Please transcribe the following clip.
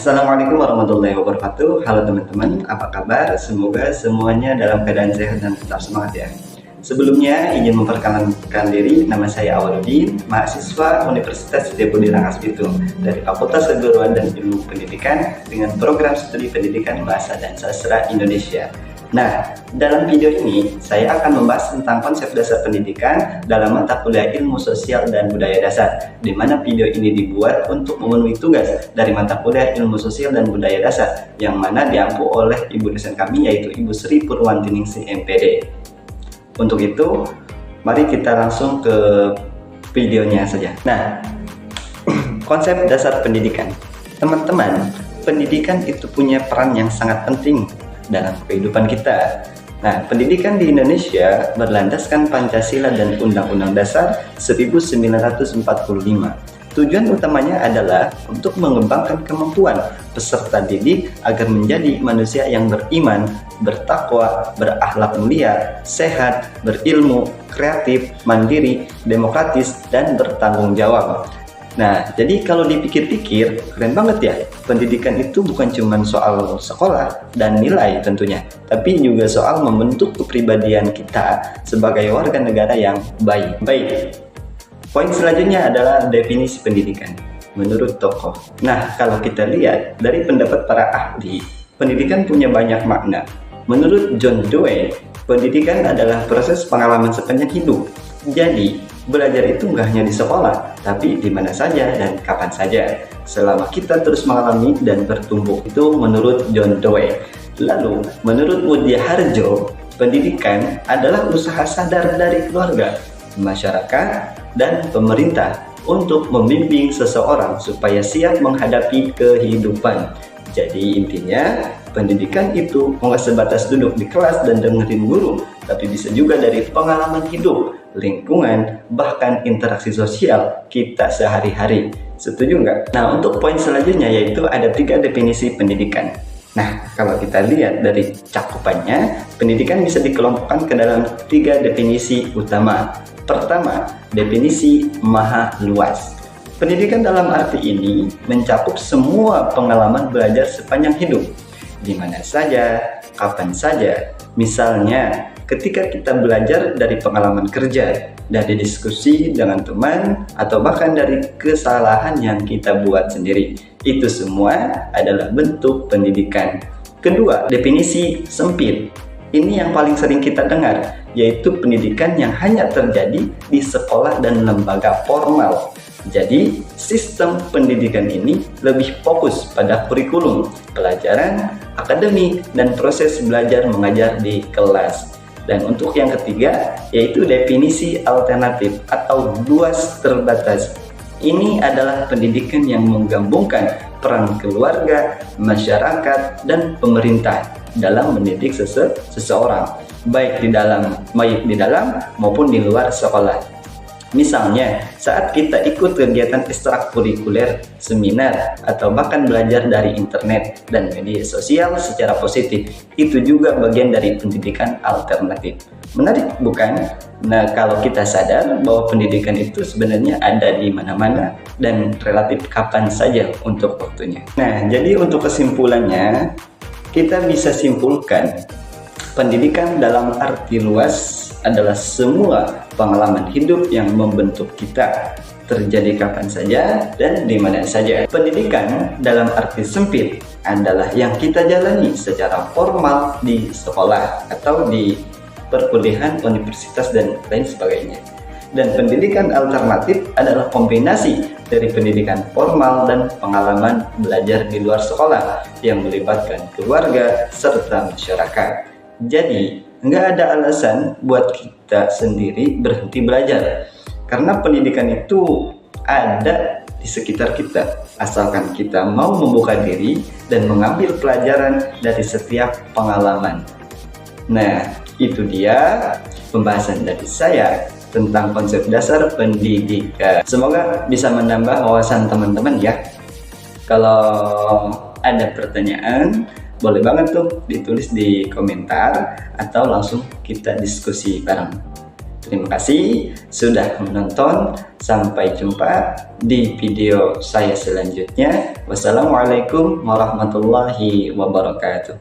Assalamualaikum warahmatullahi wabarakatuh. Halo teman-teman, apa kabar? Semoga semuanya dalam keadaan sehat dan tetap semangat ya. Sebelumnya izin memperkenalkan diri, nama saya Awaludin, mahasiswa Universitas Siti Budiran Asbitung dari Fakultas Keguruan dan Ilmu Pendidikan dengan program studi Pendidikan Bahasa dan Sastra Indonesia. Nah, dalam video ini saya akan membahas tentang konsep dasar pendidikan dalam mata kuliah Ilmu Sosial dan Budaya Dasar, di mana video ini dibuat untuk memenuhi tugas dari mata kuliah Ilmu Sosial dan Budaya Dasar, yang mana diampu oleh ibu dosen kami yaitu Ibu Sri Purwantiningsih MPD. Untuk itu, mari kita langsung ke videonya saja. Nah, konsep dasar pendidikan. Teman-teman, pendidikan itu punya peran yang sangat penting dalam kehidupan kita. Nah, pendidikan di Indonesia berlandaskan Pancasila dan Undang-Undang Dasar 1945. Tujuan utamanya adalah untuk mengembangkan kemampuan peserta didik agar menjadi manusia yang beriman, bertakwa, berakhlak mulia, sehat, berilmu, kreatif, mandiri, demokratis, dan bertanggung jawab. Nah, jadi kalau dipikir-pikir, keren banget ya. Pendidikan itu bukan cuma soal sekolah dan nilai tentunya, tapi juga soal membentuk kepribadian kita sebagai warga negara yang baik. Poin selanjutnya adalah definisi pendidikan menurut tokoh. Nah, kalau kita lihat dari pendapat para ahli, pendidikan punya banyak makna. Menurut John Dewey, pendidikan adalah proses pengalaman sepanjang hidup. Jadi, belajar itu nggak hanya di sekolah, tapi di mana saja dan kapan saja, selama kita terus mengalami dan bertumbuh. Itu menurut John Dewey. Lalu, menurut Woody Harjo, pendidikan adalah usaha sadar dari keluarga, masyarakat, dan pemerintah untuk membimbing seseorang supaya siap menghadapi kehidupan. Jadi intinya, pendidikan itu nggak sebatas duduk di kelas dan dengerin guru, tapi bisa juga dari pengalaman hidup, lingkungan, bahkan interaksi sosial kita sehari-hari. Setuju nggak? Nah, untuk poin selanjutnya yaitu ada 3 definisi pendidikan. Nah, kalau kita lihat dari cakupannya, pendidikan bisa dikelompokkan ke dalam 3 definisi utama. Pertama, definisi maha luas. Pendidikan dalam arti ini mencakup semua pengalaman belajar sepanjang hidup, di mana saja, kapan saja. Misalnya, ketika kita belajar dari pengalaman kerja, dari diskusi dengan teman, atau bahkan dari kesalahan yang kita buat sendiri. Itu semua adalah bentuk pendidikan. Kedua, definisi sempit. Ini yang paling sering kita dengar, yaitu pendidikan yang hanya terjadi di sekolah dan lembaga formal. Jadi, sistem pendidikan ini lebih fokus pada kurikulum, pelajaran, akademik, dan proses belajar mengajar di kelas. Dan untuk yang ketiga, yaitu definisi alternatif atau luas terbatas. Ini adalah pendidikan yang menggabungkan peran keluarga, masyarakat, dan pemerintah dalam mendidik seseorang, baik di dalam maupun di luar sekolah. Misalnya, saat kita ikut kegiatan ekstrakurikuler, seminar, atau bahkan belajar dari internet dan media sosial secara positif, itu juga bagian dari pendidikan alternatif. Menarik bukan? Nah, kalau kita sadar bahwa pendidikan itu sebenarnya ada di mana-mana dan relatif kapan saja untuk waktunya. Nah, jadi untuk kesimpulannya, kita bisa simpulkan pendidikan dalam arti luas adalah semua pengalaman hidup yang membentuk kita, terjadi kapan saja dan di mana saja. Pendidikan dalam arti sempit adalah yang kita jalani secara formal di sekolah atau di perkuliahan, universitas, dan lain sebagainya. Dan pendidikan alternatif adalah kombinasi dari pendidikan formal dan pengalaman belajar di luar sekolah yang melibatkan keluarga serta masyarakat. Jadi, nggak ada alasan buat kita sendiri berhenti belajar, karena pendidikan itu ada di sekitar kita, asalkan kita mau membuka diri dan mengambil pelajaran dari setiap pengalaman. Nah, itu dia pembahasan dari saya tentang konsep dasar pendidikan. Semoga bisa menambah wawasan teman-teman ya. Kalau ada pertanyaan, boleh banget tuh ditulis di komentar atau langsung kita diskusi bareng. Terima kasih sudah menonton. Sampai jumpa di video saya selanjutnya. Wassalamualaikum warahmatullahi wabarakatuh.